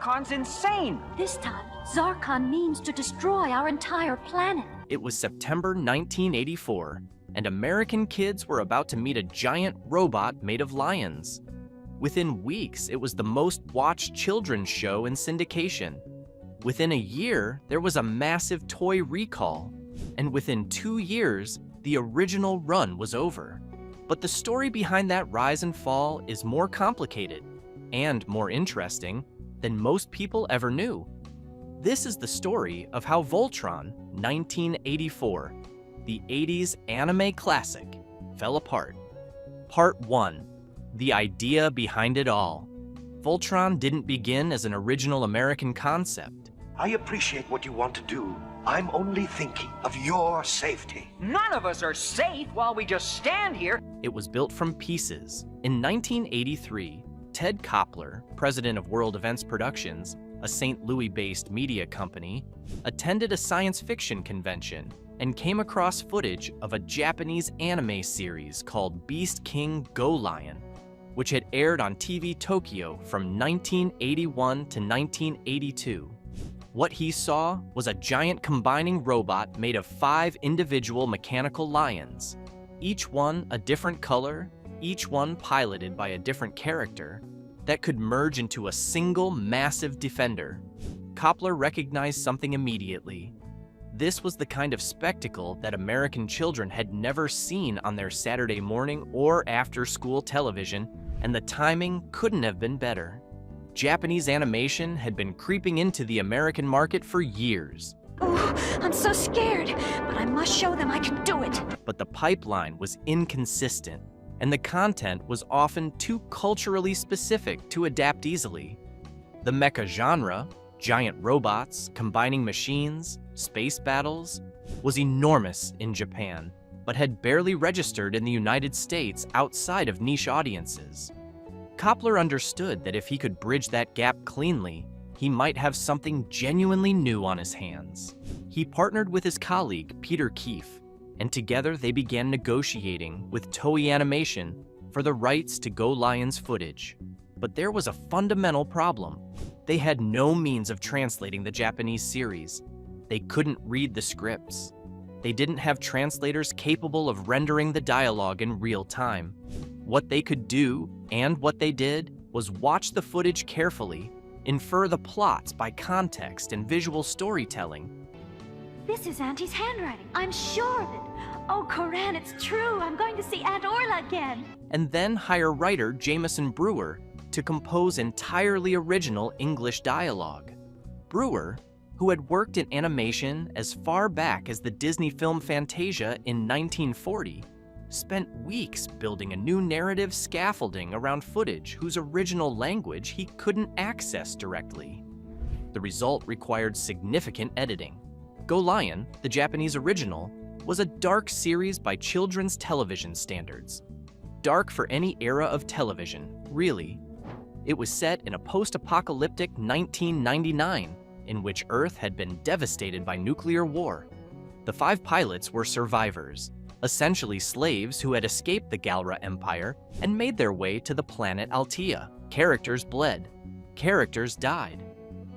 Zarkon's insane! This time, Zarkon means to destroy our entire planet. It was September 1984, and American kids were about to meet a giant robot made of lions. Within weeks, it was the most watched children's show in syndication. Within a year, there was a massive toy recall, and within 2 years, the original run was over. But the story behind that rise and fall is more complicated and more interesting than most people ever knew. This is the story of how Voltron 1984, the 80s anime classic, fell apart. Part 1. The idea behind it all. Voltron didn't begin as an original American concept. I appreciate what you want to do. I'm only thinking of your safety. None of us are safe while we just stand here. It was built from pieces. In 1983, Ted Koppler, president of World Events Productions, a St. Louis-based media company, attended a science fiction convention and came across footage of a Japanese anime series called Beast King Go Lion, which had aired on TV Tokyo from 1981 to 1982. What he saw was a giant combining robot made of 5 individual mechanical lions, each one a different color, each one piloted by a different character, that could merge into a single massive defender. Koppler recognized something immediately. This was the kind of spectacle that American children had never seen on their Saturday morning or after-school television, and the timing couldn't have been better. Japanese animation had been creeping into the American market for years. Oh, I'm so scared, but I must show them I can do it. But the pipeline was inconsistent, and the content was often too culturally specific to adapt easily. The mecha genre, giant robots, combining machines, space battles, was enormous in Japan, but had barely registered in the United States outside of niche audiences. Koppler understood that if he could bridge that gap cleanly, he might have something genuinely new on his hands. He partnered with his colleague, Peter Keefe, and together they began negotiating with Toei Animation for the rights to Go Lion's footage. But there was a fundamental problem. They had no means of translating the Japanese series. They couldn't read the scripts. They didn't have translators capable of rendering the dialogue in real time. What they could do, and what they did, was watch the footage carefully, infer the plots by context and visual storytelling. This is Auntie's handwriting. I'm sure of it. Oh, Coran, it's true. I'm going to see Aunt Orla again. And then hire writer Jameson Brewer to compose entirely original English dialogue. Brewer, who had worked in animation as far back as the Disney film Fantasia in 1940, spent weeks building a new narrative scaffolding around footage whose original language he couldn't access directly. The result required significant editing. Go Lion, the Japanese original, was a dark series by children's television standards. Dark for any era of television, really. It was set in a post-apocalyptic 1999, in which Earth had been devastated by nuclear war. The 5 pilots were survivors, essentially slaves who had escaped the Galra Empire and made their way to the planet Altea. Characters bled. Characters died.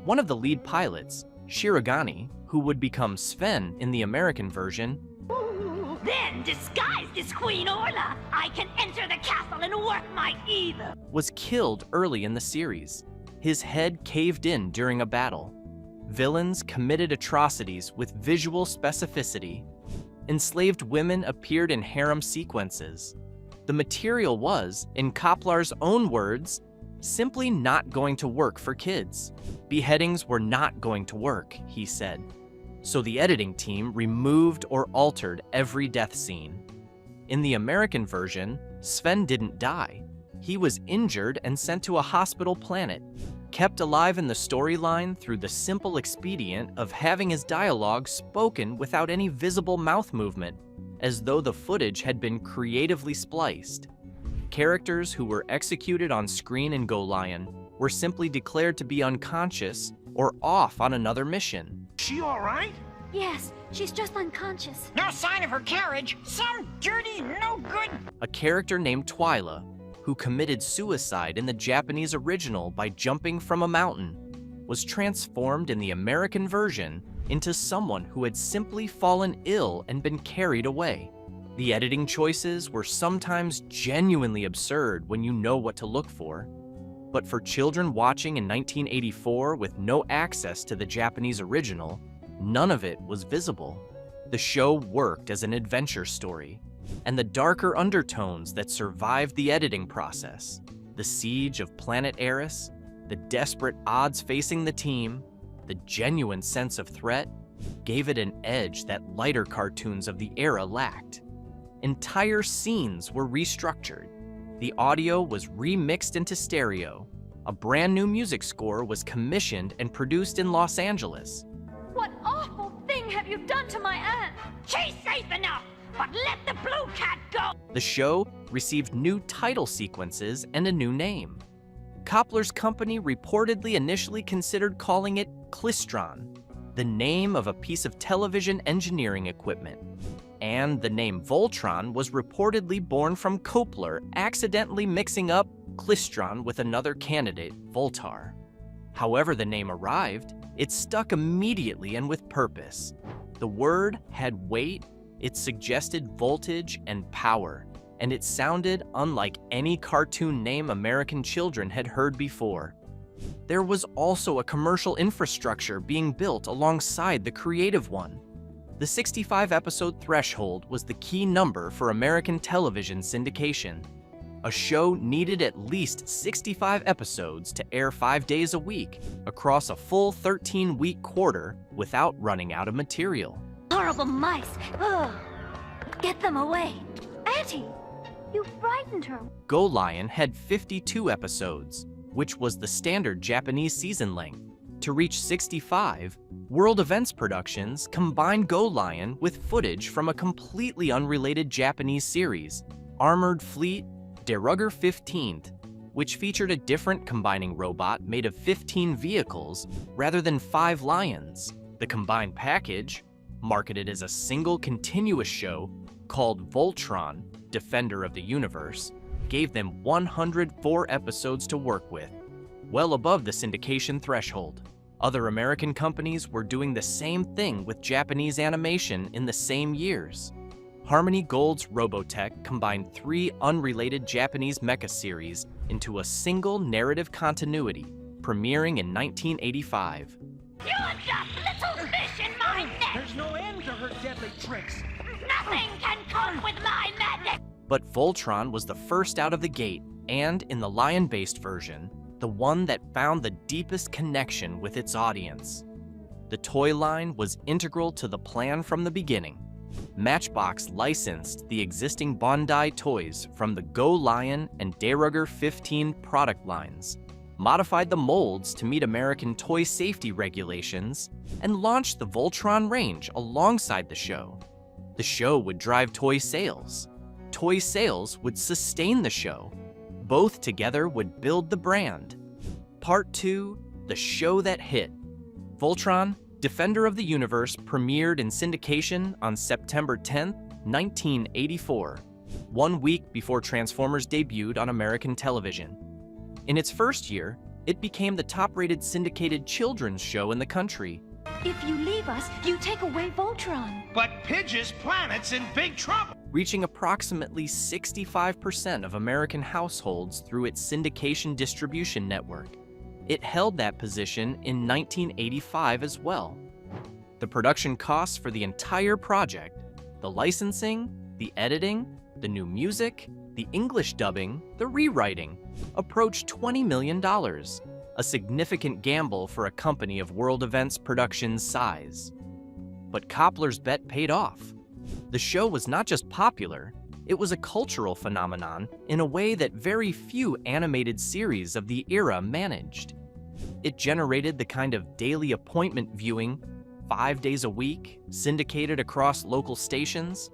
One of the lead pilots, Shirogane, who would become Sven in the American version, Then, disguised as Queen Orla, I can enter the castle and work my evil. was killed early in the series. His head caved in during a battle. Villains committed atrocities with visual specificity. Enslaved women appeared in harem sequences. The material was, in Koppler's own words, simply not going to work for kids. Beheadings were not going to work, he said. So the editing team removed or altered every death scene. In the American version, Sven didn't die. He was injured and sent to a hospital planet, kept alive in the storyline through the simple expedient of having his dialogue spoken without any visible mouth movement, as though the footage had been creatively spliced. Characters who were executed on screen in Go Lion were simply declared to be unconscious or off on another mission. She all right? Yes, she's just unconscious. No sign of her carriage. Some dirty, no good. A character named Twyla, who committed suicide in the Japanese original by jumping from a mountain, was transformed in the American version into someone who had simply fallen ill and been carried away. The editing choices were sometimes genuinely absurd when you know what to look for. But for children watching in 1984 with no access to the Japanese original, none of it was visible. The show worked as an adventure story, and the darker undertones that survived the editing process, the siege of Planet Eris, the desperate odds facing the team, the genuine sense of threat, gave it an edge that lighter cartoons of the era lacked. Entire scenes were restructured. The audio was remixed into stereo. A brand new music score was commissioned and produced in Los Angeles. What awful thing have you done to my aunt? She's safe enough, but let the blue cat go! The show received new title sequences and a new name. Copler's company reportedly initially considered calling it Klystron, the name of a piece of television engineering equipment. And the name Voltron was reportedly born from Copler accidentally mixing up Klystron with another candidate, Voltar. However the name arrived, it stuck immediately and with purpose. The word had weight, it suggested voltage and power, and it sounded unlike any cartoon name American children had heard before. There was also a commercial infrastructure being built alongside the creative one. The 65-episode threshold was the key number for American television syndication. A show needed at least 65 episodes to air 5 days a week across a full 13-week quarter without running out of material. Horrible mice! Ugh. Get them away! Auntie! You frightened her. Go Lion had 52 episodes, which was the standard Japanese season length. To reach 65, World Events Productions combined Go Lion with footage from a completely unrelated Japanese series, Armored Fleet Der Rugger 15th, which featured a different combining robot made of 15 vehicles rather than 5 lions. The combined package, marketed as a single continuous show called Voltron, Defender of the Universe, gave them 104 episodes to work with, well above the syndication threshold. Other American companies were doing the same thing with Japanese animation in the same years. Harmony Gold's Robotech combined 3 unrelated Japanese mecha series into a single narrative continuity, premiering in 1985. You're just little fish in my net! There's no end to her deadly tricks. Nothing can cope with my madness! But Voltron was the first out of the gate, and in the lion-based version, the one that found the deepest connection with its audience. The toy line was integral to the plan from the beginning. Matchbox licensed the existing Bondi toys from the Go Lion and Der Rugger 15 product lines, modified the molds to meet American toy safety regulations, and launched the Voltron range alongside the show. The show would drive toy sales. Toy sales would sustain the show. Both together would build the brand. Part 2, the show that hit. Voltron, Defender of the Universe premiered in syndication on September 10, 1984, 1 week before Transformers debuted on American television. In its first year, it became the top-rated syndicated children's show in the country. If you leave us, you take away Voltron. But Pidge's planet's in big trouble. Reaching approximately 65% of American households through its syndication distribution network. It held that position in 1985 as well. The production costs for the entire project, the licensing, the editing, the new music, the English dubbing, the rewriting, approached $20 million, a significant gamble for a company of World Events Productions' size. But Copler's bet paid off. The show was not just popular, it was a cultural phenomenon in a way that very few animated series of the era managed. It generated the kind of daily appointment viewing, 5 days a week, syndicated across local stations,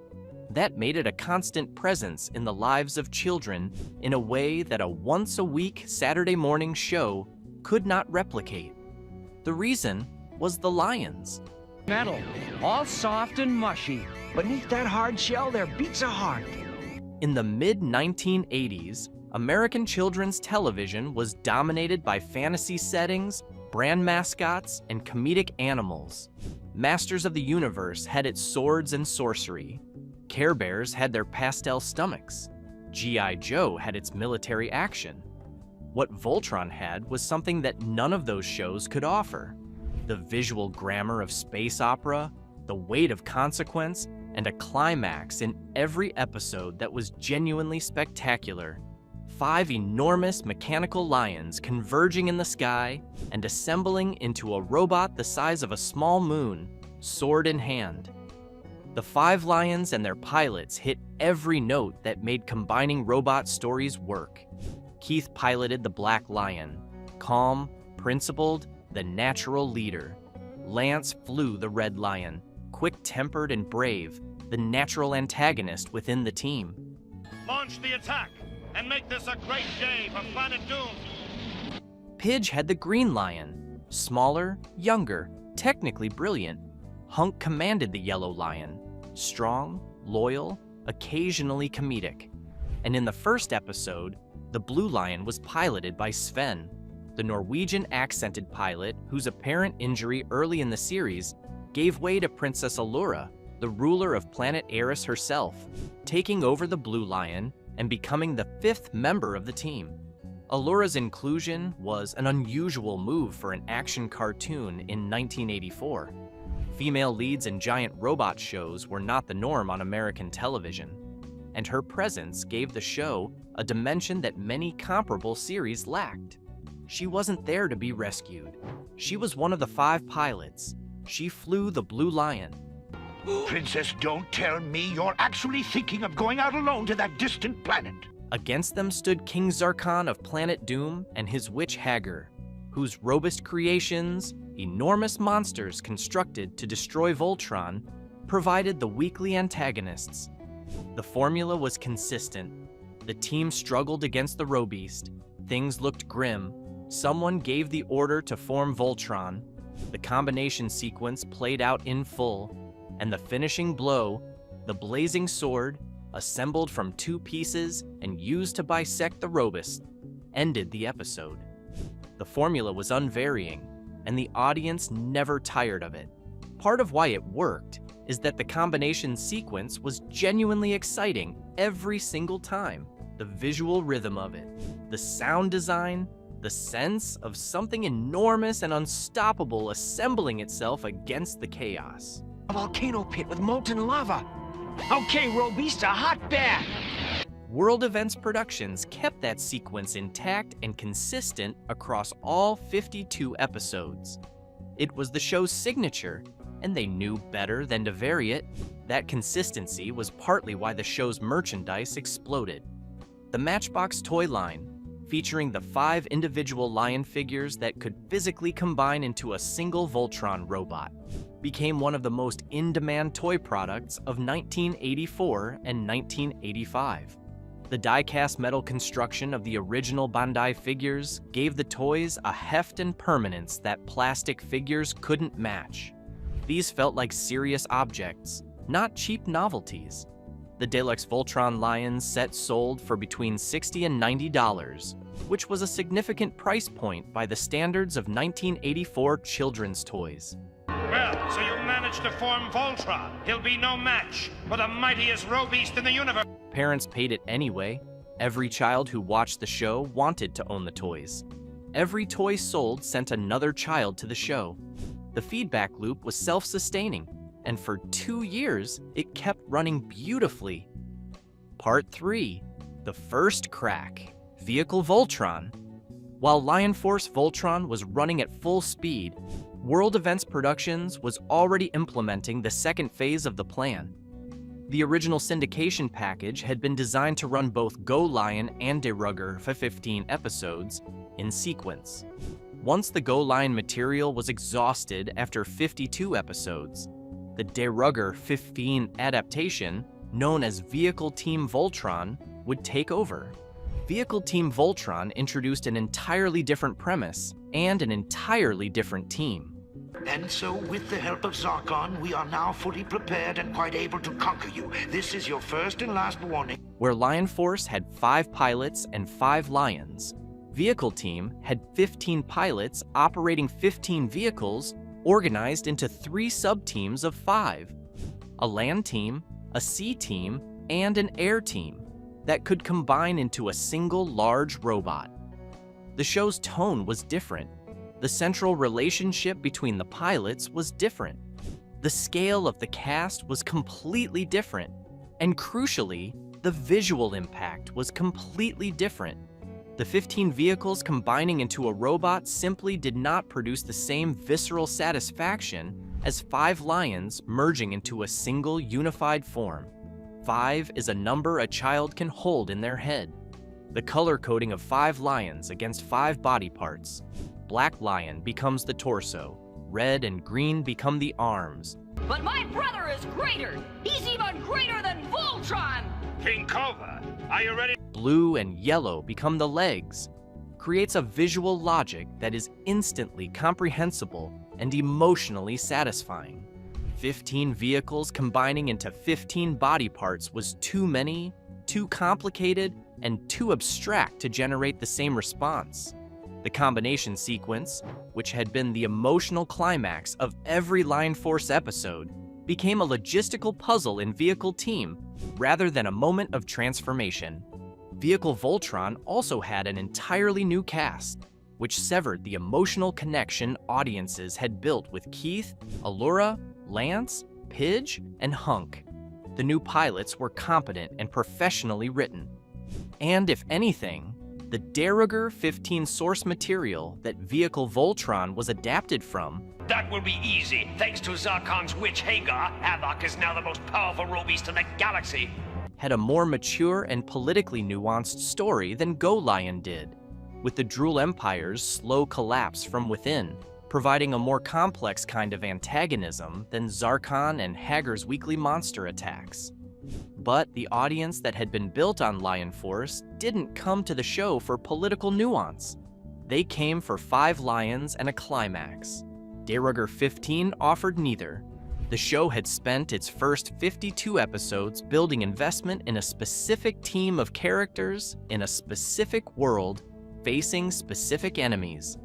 that made it a constant presence in the lives of children in a way that a once-a-week Saturday morning show could not replicate. The reason was the lions. Metal, all soft and mushy. Beneath that hard shell, there beats a heart. In the mid-1980s, American children's television was dominated by fantasy settings, brand mascots, and comedic animals. Masters of the Universe had its swords and sorcery. Care Bears had their pastel stomachs. G.I. Joe had its military action. What Voltron had was something that none of those shows could offer: the visual grammar of space opera, the weight of consequence, and a climax in every episode that was genuinely spectacular. 5 enormous mechanical lions converging in the sky and assembling into a robot the size of a small moon, sword in hand. The 5 lions and their pilots hit every note that made combining robot stories work. Keith piloted the Black Lion, calm, principled, the natural leader. Lance flew the Red Lion, quick-tempered and brave, the natural antagonist within the team. Launch the attack and make this a great day for Planet Doom. Pidge had the Green Lion, smaller, younger, technically brilliant. Hunk commanded the Yellow Lion, strong, loyal, occasionally comedic. And in the first episode, the Blue Lion was piloted by Sven, the Norwegian accented pilot whose apparent injury early in the series gave way to Princess Allura, the ruler of planet Eris herself, taking over the Blue Lion and becoming the 5th member of the team. Allura's inclusion was an unusual move for an action cartoon in 1984. Female leads in giant robot shows were not the norm on American television, and her presence gave the show a dimension that many comparable series lacked. She wasn't there to be rescued. She was one of the 5 pilots. She flew the Blue Lion. Princess, don't tell me you're actually thinking of going out alone to that distant planet. Against them stood King Zarkon of Planet Doom and his witch Hagar, whose robust creations, enormous monsters constructed to destroy Voltron, provided the weakly antagonists. The formula was consistent. The team struggled against the Robeast. Things looked grim. Someone gave the order to form Voltron. The combination sequence played out in full, and the finishing blow, the blazing sword, assembled from 2 pieces and used to bisect the Robeast, ended the episode. The formula was unvarying, and the audience never tired of it. Part of why it worked is that the combination sequence was genuinely exciting every single time. The visual rhythm of it, the sound design, the sense of something enormous and unstoppable assembling itself against the chaos. A volcano pit with molten lava. Okay, Robeast, a hot bath. World Events Productions kept that sequence intact and consistent across all 52 episodes. It was the show's signature, and they knew better than to vary it. That consistency was partly why the show's merchandise exploded. The Matchbox toy line, featuring the 5 individual lion figures that could physically combine into a single Voltron robot, became one of the most in-demand toy products of 1984 and 1985. The die-cast metal construction of the original Bandai figures gave the toys a heft and permanence that plastic figures couldn't match. These felt like serious objects, not cheap novelties. The Deluxe Voltron Lions set sold for between $60 and $90, which was a significant price point by the standards of 1984 children's toys. Well, so you managed to form Voltron. He'll be no match for the mightiest Robeast in the universe. Parents paid it anyway. Every child who watched the show wanted to own the toys. Every toy sold sent another child to the show. The feedback loop was self-sustaining, and for 2 years, it kept running beautifully. Part 3, the first crack, Vehicle Voltron. While Lion Force Voltron was running at full speed, World Events Productions was already implementing the second phase of the plan. The original syndication package had been designed to run both Go Lion and De Rugger for 15 episodes in sequence. Once the Go Lion material was exhausted after 52 episodes, the De Rugger 15 adaptation, known as Vehicle Team Voltron, would take over. Vehicle Team Voltron introduced an entirely different premise and an entirely different team. And so, with the help of Zarkon, we are now fully prepared and quite able to conquer you. This is your first and last warning. Where Lion Force had 5 pilots and 5 lions, Vehicle Team had 15 pilots operating 15 vehicles organized into 3 sub-teams of 5, a land team, a sea team, and an air team that could combine into a single large robot. The show's tone was different. The central relationship between the pilots was different. The scale of the cast was completely different. And crucially, the visual impact was completely different. The 15 vehicles combining into a robot simply did not produce the same visceral satisfaction as 5 lions merging into a single unified form. 5 is a number a child can hold in their head. The color coding of 5 lions against 5 body parts. Black lion becomes the torso. Red and green become the arms. But my brother is greater! He's even greater than Voltron! King Cobra, are you ready? Blue and yellow become the legs. Creates a visual logic that is instantly comprehensible and emotionally satisfying. 15 vehicles combining into 15 body parts was too many, too complicated, and too abstract to generate the same response. The combination sequence, which had been the emotional climax of every Lion Force episode, became a logistical puzzle in Vehicle Team rather than a moment of transformation. Vehicle Voltron also had an entirely new cast, which severed the emotional connection audiences had built with Keith, Allura, Lance, Pidge, and Hunk. The new pilots were competent and professionally written. And if anything, the de rigueur 15 source material that Vehicle Voltron was adapted from That will be easy. Thanks to Zarkon's witch Hagar, Havoc is now the most powerful robeast in the galaxy. had a more mature and politically nuanced story than Go Lion did, with the Drool Empire's slow collapse from within, providing a more complex kind of antagonism than Zarkon and Hagar's weekly monster attacks. But the audience that had been built on Lion Force didn't come to the show for political nuance. They came for 5 lions and a climax. De rigueur 15 offered neither. The show had spent its first 52 episodes building investment in a specific team of characters in a specific world facing specific enemies.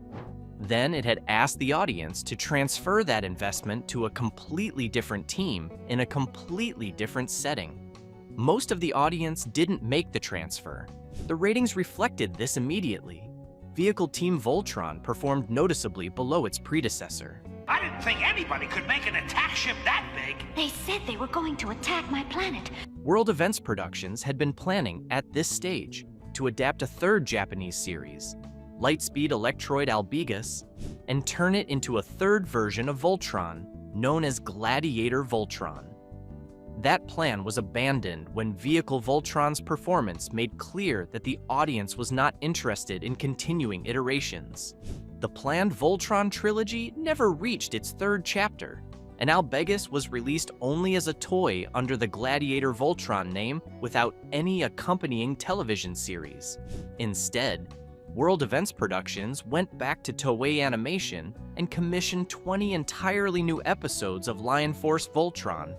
Then it had asked the audience to transfer that investment to a completely different team in a completely different setting. Most of the audience didn't make the transfer. The ratings reflected this immediately. Vehicle Team Voltron performed noticeably below its predecessor. I didn't think anybody could make an attack ship that big. They said they were going to attack my planet. World Events Productions had been planning, at this stage, to adapt a 3rd Japanese series, Lightspeed Electroid Albigus, and turn it into a 3rd version of Voltron, known as Gladiator Voltron. That plan was abandoned when Vehicle Voltron's performance made clear that the audience was not interested in continuing iterations. The planned Voltron trilogy never reached its 3rd chapter, and Albigus was released only as a toy under the Gladiator Voltron name without any accompanying television series. Instead, World Events Productions went back to Toei Animation and commissioned 20 entirely new episodes of Lion Force Voltron.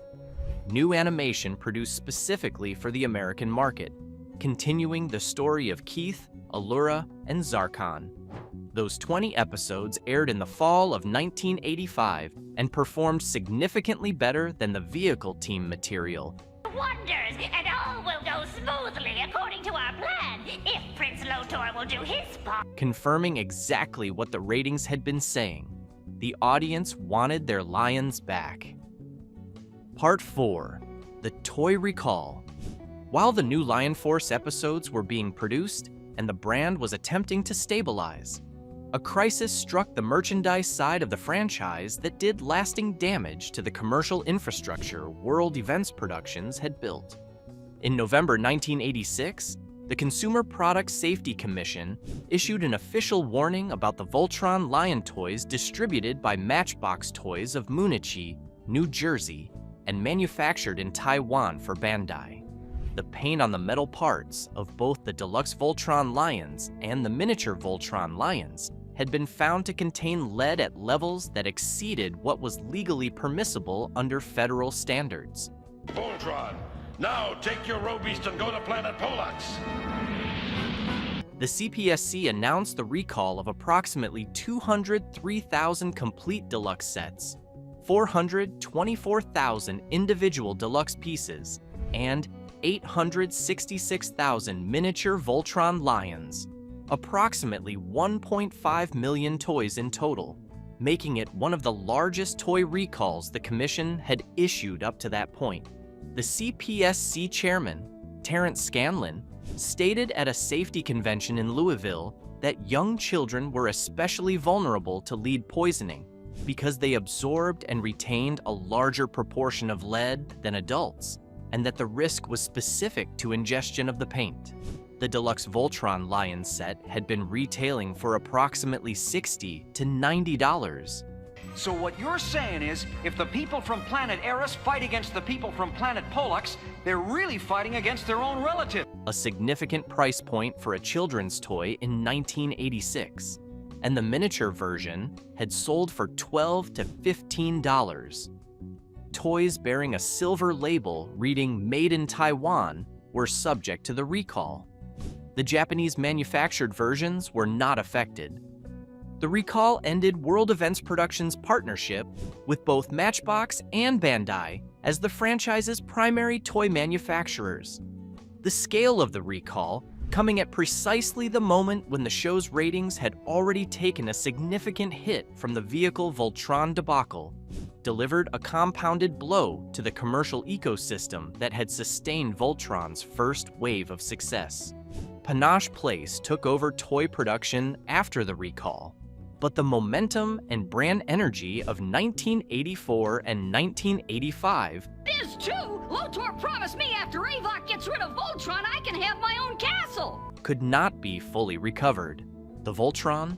New animation produced specifically for the American market, continuing the story of Keith, Allura, and Zarkon. Those 20 episodes aired in the fall of 1985 and performed significantly better than the Vehicle Team material. Wonders, and all will go smoothly according to our plan, if Prince Lotor will do his part. Confirming exactly what the ratings had been saying. The audience wanted their lions back. Part 4. The Toy Recall. While the new Lion Force episodes were being produced and the brand was attempting to stabilize, a crisis struck the merchandise side of the franchise that did lasting damage to the commercial infrastructure World Events Productions had built. In November 1986, the Consumer Product Safety Commission issued an official warning about the Voltron Lion toys distributed by Matchbox Toys of Moonichi, New Jersey, and manufactured in Taiwan for Bandai. The paint on the metal parts of both the deluxe Voltron Lions and the miniature Voltron Lions had been found to contain lead at levels that exceeded what was legally permissible under federal standards. Voltron, now take your robeast and go to planet Polax. The CPSC announced the recall of approximately 203,000 complete deluxe sets, 424,000 individual deluxe pieces, and 866,000 miniature Voltron lions, approximately 1.5 million toys in total, making it one of the largest toy recalls the Commission had issued up to that point. The CPSC chairman, Terrence Scanlon, stated at a safety convention in Louisville that young children were especially vulnerable to lead poisoning because they absorbed and retained a larger proportion of lead than adults, and that the risk was specific to ingestion of the paint. The deluxe Voltron Lion set had been retailing for approximately $60 to $90. So what you're saying is, if the people from planet Eris fight against the people from planet Pollux, they're really fighting against their own relative. A significant price point for a children's toy in 1986, and the miniature version had sold for $12 to $15. Toys bearing a silver label reading Made in Taiwan were subject to the recall. The Japanese manufactured versions were not affected. The recall ended World Events Productions' partnership with both Matchbox and Bandai as the franchise's primary toy manufacturers. The scale of the recall, coming at precisely the moment when the show's ratings had already taken a significant hit from the vehicle Voltron debacle, delivered a compounded blow to the commercial ecosystem that had sustained Voltron's first wave of success. Panache Place took over toy production after the recall, but the momentum and brand energy of 1984 and 1985 Biz too! Lotor promised me after Avok gets rid of Voltron, I can have my own castle! could not be fully recovered. The Voltron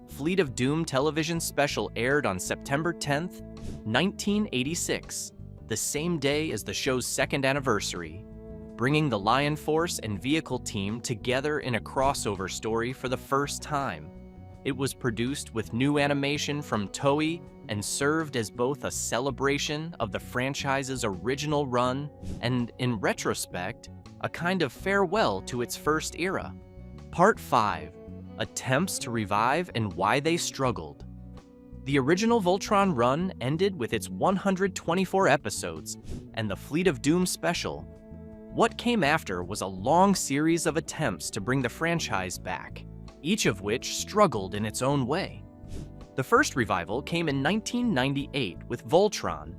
Fleet of Doom television special aired on September 10, 1986, the same day as the show's second anniversary, bringing the Lion Force and vehicle team together in a crossover story for the first time. It was produced with new animation from Toei and served as both a celebration of the franchise's original run and, in retrospect, a kind of farewell to its first era. Part 5: Attempts to Revive and Why They Struggled. The original Voltron run ended with its 124 episodes and the Fleet of Doom special. What came after was a long series of attempts to bring the franchise back, each of which struggled in its own way. The first revival came in 1998 with Voltron,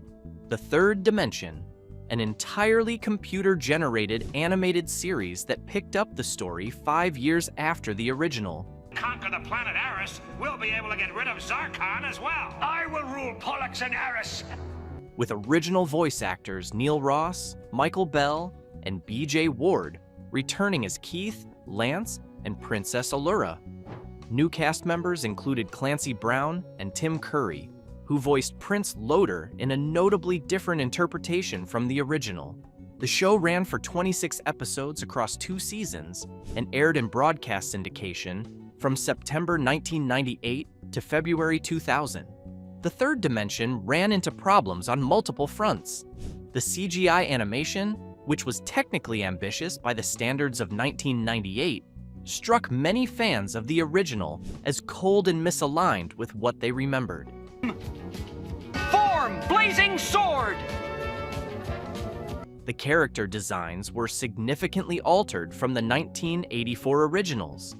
The Third Dimension, an entirely computer-generated animated series that picked up the story 5 years after the original. Conquer the planet Eris, we'll be able to get rid of Zarkon as well. I will rule Pollux and Eris. With original voice actors Neil Ross, Michael Bell, and B.J. Ward returning as Keith, Lance, and Princess Allura. New cast members included Clancy Brown and Tim Curry, who voiced Prince Loader in a notably different interpretation from the original. The show ran for 26 episodes across 2 seasons and aired in broadcast syndication from September 1998 to February 2000. The Third Dimension ran into problems on multiple fronts. The CGI animation, which was technically ambitious by the standards of 1998, struck many fans of the original as cold and misaligned with what they remembered. Form Blazing Sword! The character designs were significantly altered from the 1984 originals.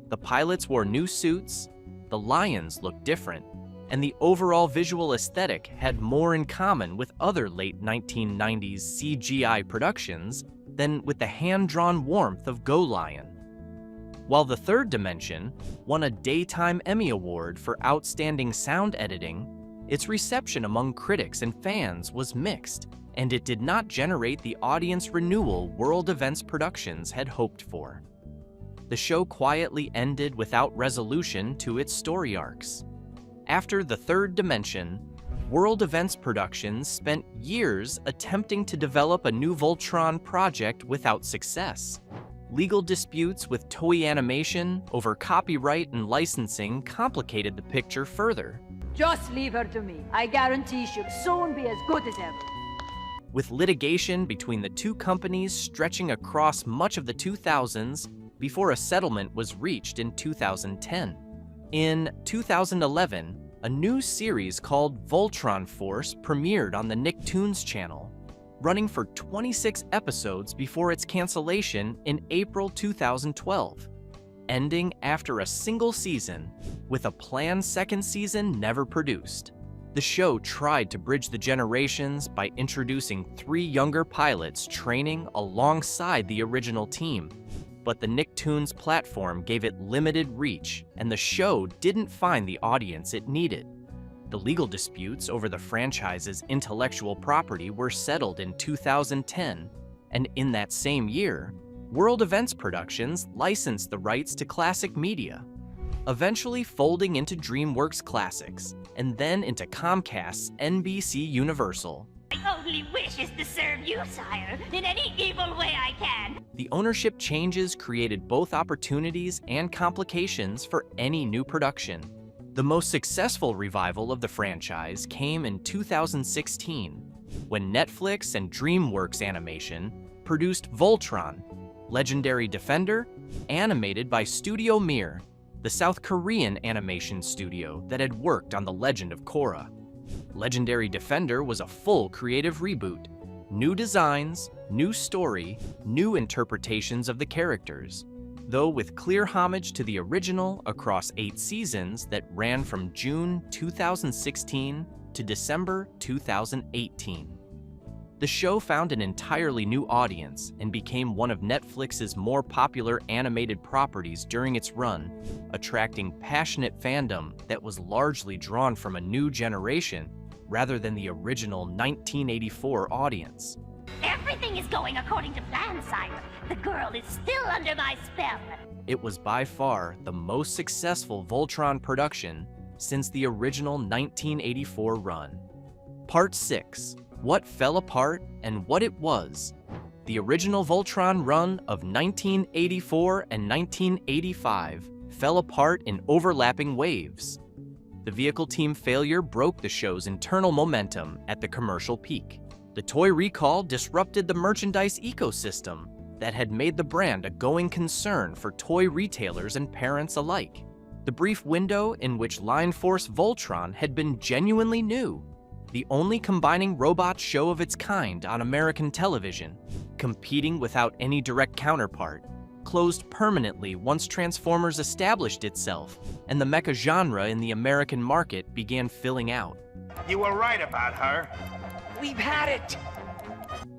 The pilots wore new suits, the lions looked different, and the overall visual aesthetic had more in common with other late 1990s CGI productions than with the hand-drawn warmth of Go Lion. While The Third Dimension won a Daytime Emmy Award for Outstanding Sound Editing, its reception among critics and fans was mixed, and it did not generate the audience renewal World Events Productions had hoped for. The show quietly ended without resolution to its story arcs. After The Third Dimension, World Events Productions spent years attempting to develop a new Voltron project without success. Legal disputes with Toei Animation over copyright and licensing complicated the picture further. Just leave her to me. I guarantee she'll soon be as good as ever. With litigation between the two companies stretching across much of the 2000s, before a settlement was reached in 2010. In 2011, a new series called Voltron Force premiered on the Nick Tunes channel, running for 26 episodes before its cancellation in April 2012, ending after a single season, with a planned second season never produced. The show tried to bridge the generations by introducing 3 younger pilots training alongside the original team, but the Nicktoons platform gave it limited reach, and the show didn't find the audience it needed. The legal disputes over the franchise's intellectual property were settled in 2010, and in that same year, World Events Productions licensed the rights to Classic Media, eventually folding into DreamWorks Classics, and then into Comcast's NBC Universal. My only wish is to serve you, sire, in any evil way I can. The ownership changes created both opportunities and complications for any new production. The most successful revival of the franchise came in 2016, when Netflix and DreamWorks Animation produced Voltron, Legendary Defender, animated by Studio Mir, the South Korean animation studio that had worked on The Legend of Korra. Legendary Defender was a full creative reboot. New designs, new story, new interpretations of the characters, though with clear homage to the original across 8 seasons that ran from June 2016 to December 2018. The show found an entirely new audience and became one of Netflix's more popular animated properties during its run, attracting passionate fandom that was largely drawn from a new generation rather than the original 1984 audience. Everything is going according to plan, sire. The girl is still under my spell. It was by far the most successful Voltron production since the original 1984 run. Part 6. What Fell Apart and What It Was. The original Voltron run of 1984 and 1985 fell apart in overlapping waves. The vehicle team failure broke the show's internal momentum at the commercial peak. The toy recall disrupted the merchandise ecosystem that had made the brand a going concern for toy retailers and parents alike. The brief window in which Line Force Voltron had been genuinely new, the only combining robot show of its kind on American television, competing without any direct counterpart, closed permanently once Transformers established itself and the mecha genre in the American market began filling out. You were right about her. We've had it!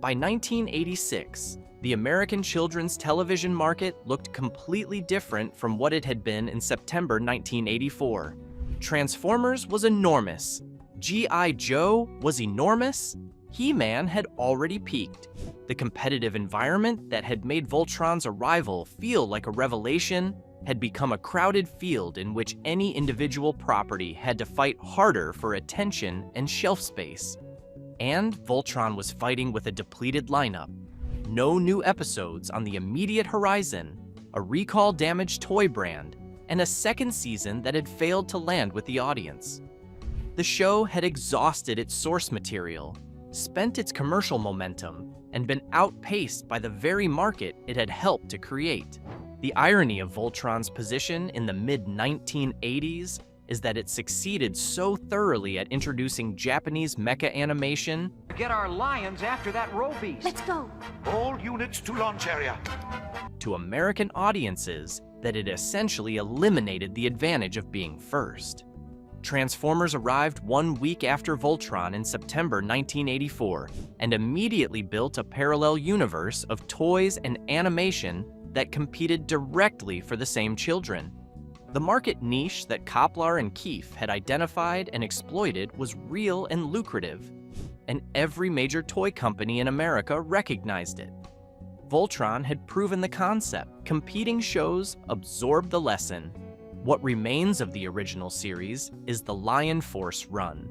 By 1986, the American children's television market looked completely different from what it had been in September 1984. Transformers was enormous. G.I. Joe was enormous. He-Man had already peaked. The competitive environment that had made Voltron's arrival feel like a revelation had become a crowded field in which any individual property had to fight harder for attention and shelf space. And Voltron was fighting with a depleted lineup. No new episodes on the immediate horizon, a recall-damaged toy brand, and a second season that had failed to land with the audience. The show had exhausted its source material, spent its commercial momentum, and been outpaced by the very market it had helped to create. The irony of Voltron's position in the mid-1980s is that it succeeded so thoroughly at introducing Japanese mecha animation. Get our lions after that roe beast. Let's go. All units to launch area. To American audiences that it essentially eliminated the advantage of being first. Transformers arrived 1 week after Voltron in September 1984 and immediately built a parallel universe of toys and animation that competed directly for the same children. The market niche that Koplar and Keefe had identified and exploited was real and lucrative, and every major toy company in America recognized it. Voltron had proven the concept. Competing shows absorbed the lesson. What remains of the original series is the Lion Force run.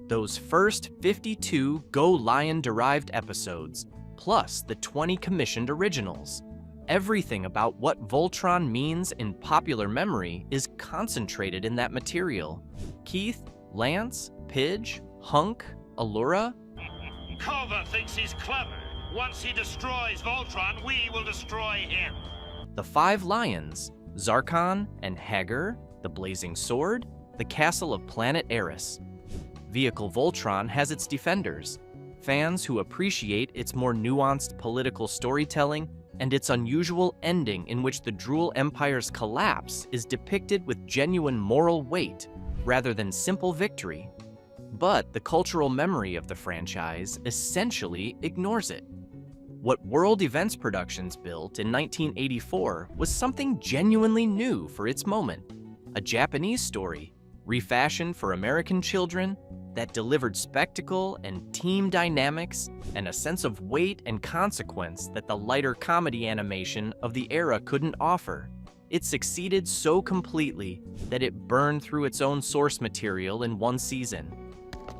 Those first 52 Go Lion-derived episodes, plus the 20 commissioned originals. Everything about what Voltron means in popular memory is concentrated in that material. Keith, Lance, Pidge, Hunk, Allura. Culver thinks he's clever. Once he destroys Voltron, we will destroy him. The Five Lions, Zarkon and Hagar, the Blazing Sword, the Castle of Planet Eris. Vehicle Voltron has its defenders, fans who appreciate its more nuanced political storytelling and its unusual ending in which the Drool Empire's collapse is depicted with genuine moral weight rather than simple victory. But the cultural memory of the franchise essentially ignores it. What World Events Productions built in 1984 was something genuinely new for its moment, a Japanese story refashioned for American children that delivered spectacle and team dynamics and a sense of weight and consequence that the lighter comedy animation of the era couldn't offer. It succeeded so completely that it burned through its own source material in one season.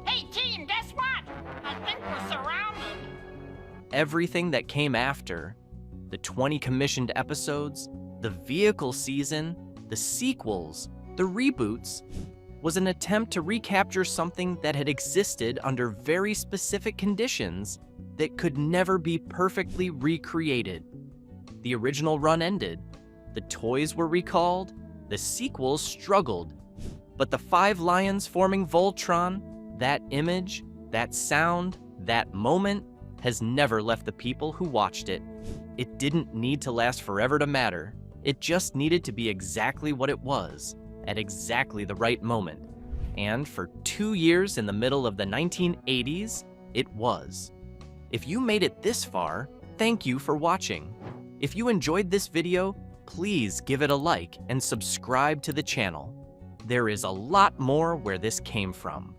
Hey, team, guess what? I think we're surrounded. Everything that came after, the 20 commissioned episodes, the vehicle season, the sequels, the reboots, was an attempt to recapture something that had existed under very specific conditions that could never be perfectly recreated. The original run ended, the toys were recalled, the sequels struggled, but the Five Lions forming Voltron, that image, that sound, that moment, has never left the people who watched it. It didn't need to last forever to matter. It just needed to be exactly what it was, at exactly the right moment. And for 2 years in the middle of the 1980s, it was. If you made it this far, thank you for watching. If you enjoyed this video, please give it a like and subscribe to the channel. There is a lot more where this came from.